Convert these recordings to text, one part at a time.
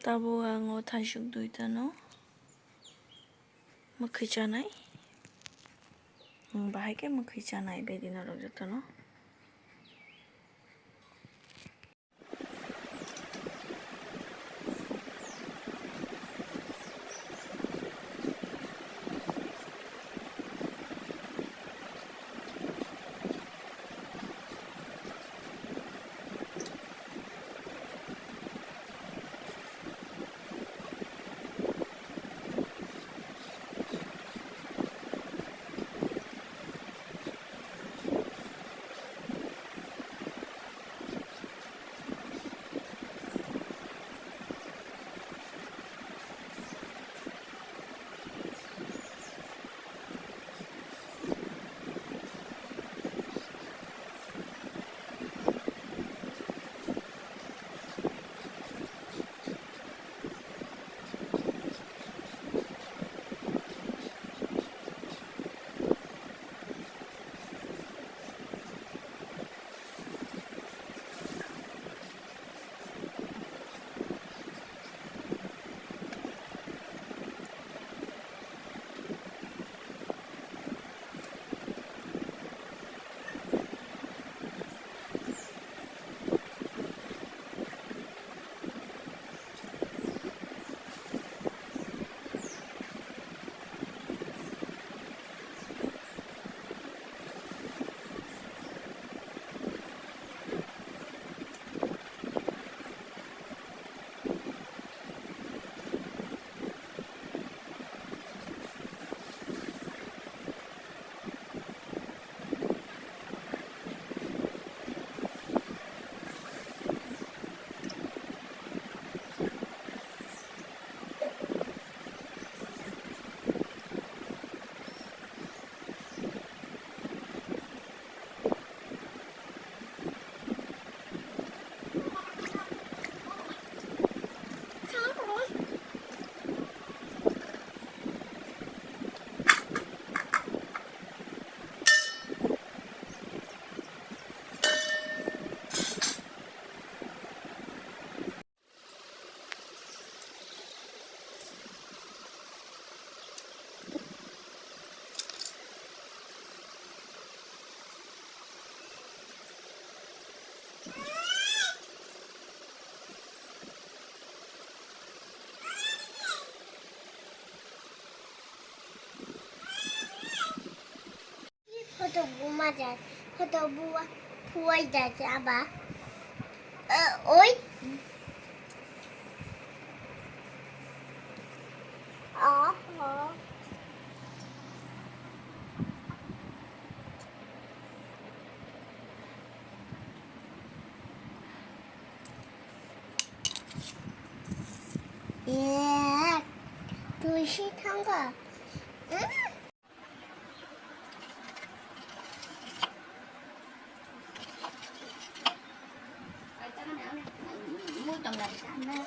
ताबोआङो थाइसुक दुइतानो मोखै जानाय बाहायके मोखै जानाय बेदिनो रंजातानो Foto bu 맞아. foto buah jaja apa? Oi. Oh. 예. 두시탄 거. 응? mua tầm này anh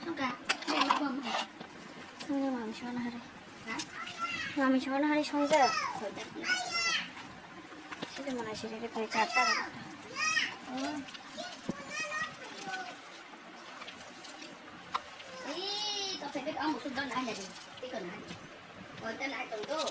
không cả đây là bơm hả 성대 마음 시원하래. hả 마음이 시원하래 성대. 시드만 하시래 거의 잤다가. ý tao phải biết ông một số đơn ai là gì cái cần ai rồi tên ai từng đó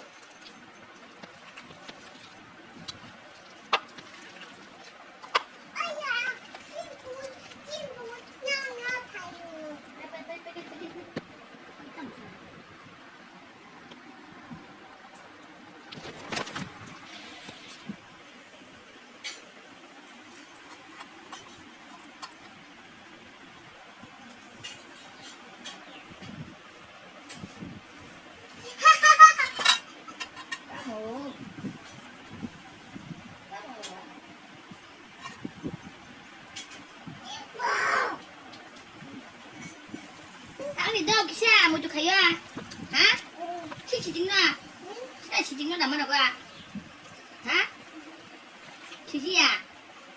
ăn gì đâu cái xa một chút khay à hả chỉ trứng à sao chỉ trứng nó làm đâu à hả chỉ gì à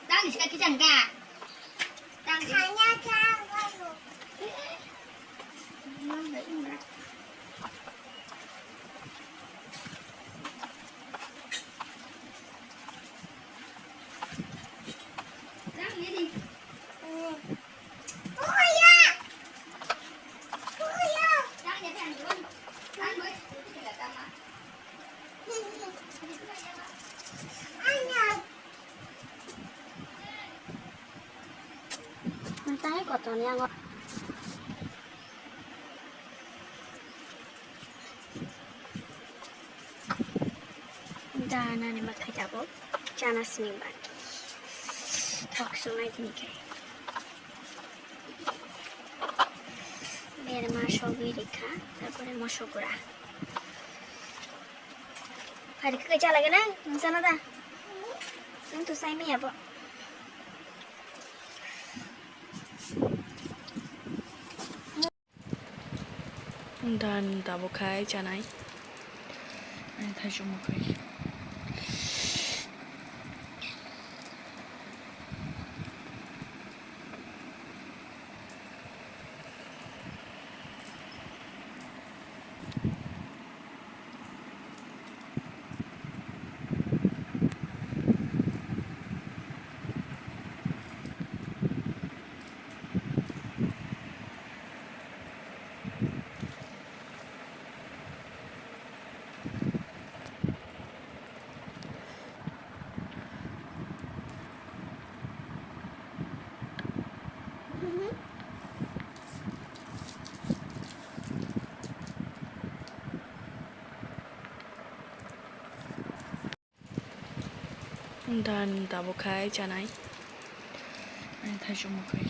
đang thì cái chẳng cả đang thì đang nghĩ gì Tayo ko to niya. Dana ni magkajabo. Jana sinimbang. Talk so night ni kay. Mere mashogi rekha. তারপরে মশগুড়া। Hari ke chala lagi na? Sana dah. Itu saya mi apa? Dan tabo khai chanai. Ai thai chung mo khai. Dan tabo khai chanai. Ai thai chung mo khai.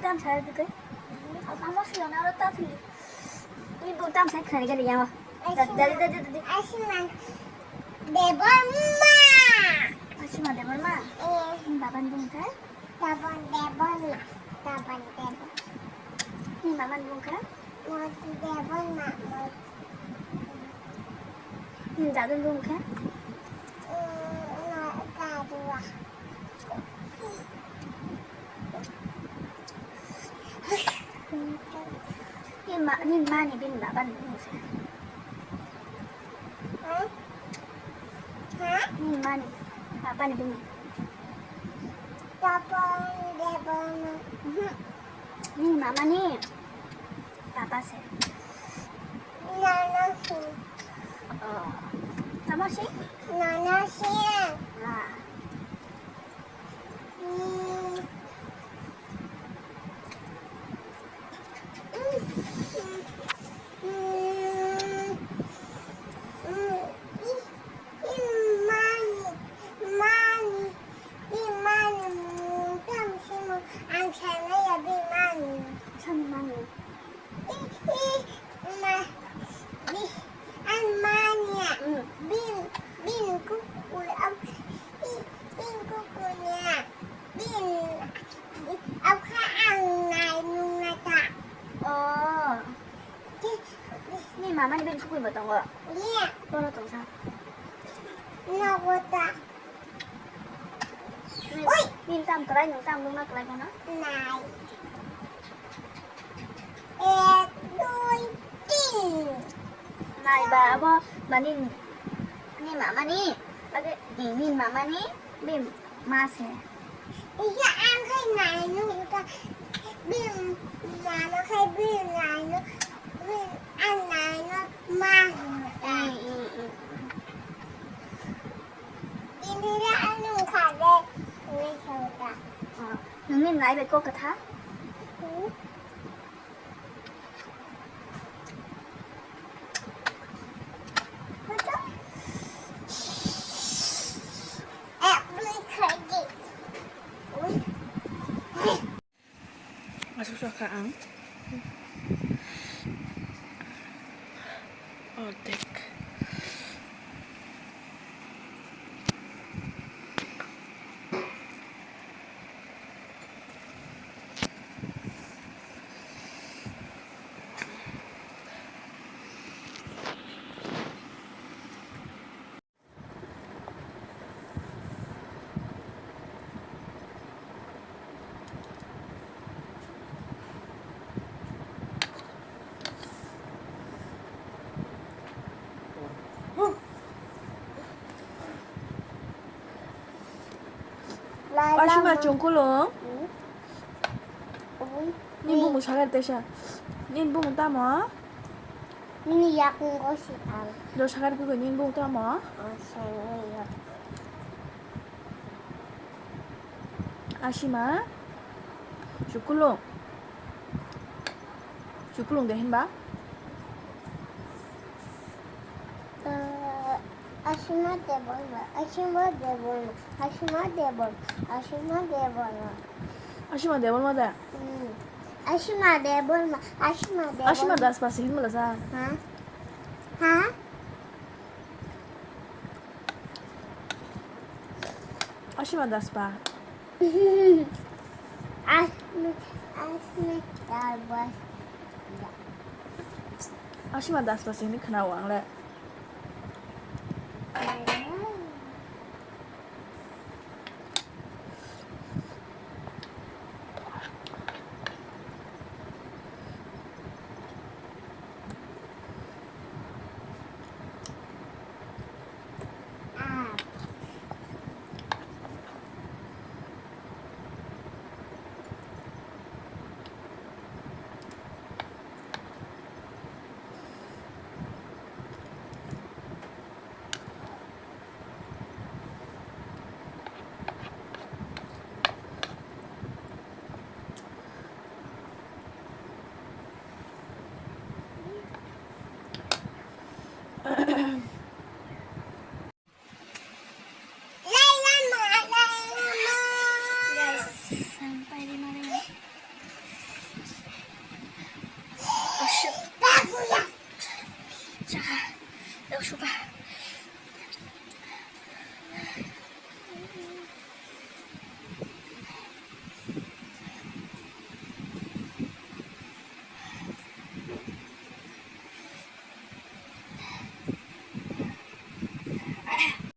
Tam sai cái không có sườn nào đó thì đi bộ tam sai khởi cái gì nhau dari Asiman Deborma Asiman Deborma Baban Bungka Baban Deborma Baban Deborma ini Baban Bungka mau Deborma ini Baban Bungka kedua nhưng mà này bên bà ban bung sẽ nhưng mà này bà ban bung nhưng mà này bà sẽ sama sih lah I'm trying to be 妈妈那边出轨没等我，到了早上。那我的你当过来，你当不那过来干呢？奶对定奶bà bo bà nhìn nhìn mama ni, bà cái nhìn mama ni, bim mas này. bây giờ ăn cái này nữa ta bên mà nó khai bên này nó bên ăn này nó mang đi đi ra ăn luôn cả đâyไม่ใช่จ้ะ Nhìn lại về cô cả thá. Masuk ke ang. Oh, dek. Aşma jungkulung. Nin bu mu shagar tesha. Nin bu mu tamo. Ini yakın koşuyor. Do shagar ku nin bu tamo. Saya Ashima. Jungkulung. Jungkulung deh ba? aşma de bolma. Aşma de bolma. Aşma de bolma. Aşma de bolma. Ashima de bolma da. Aşma de bolma. Aşma de bolma. Ashima das pasihin mo la sa. Ha? Ha? Ashima das pa. Aşma dar boş. Ashima das pasihin khana wang le. Guys, sampai di mana ya? Oh shit. Jangan. Dah coba.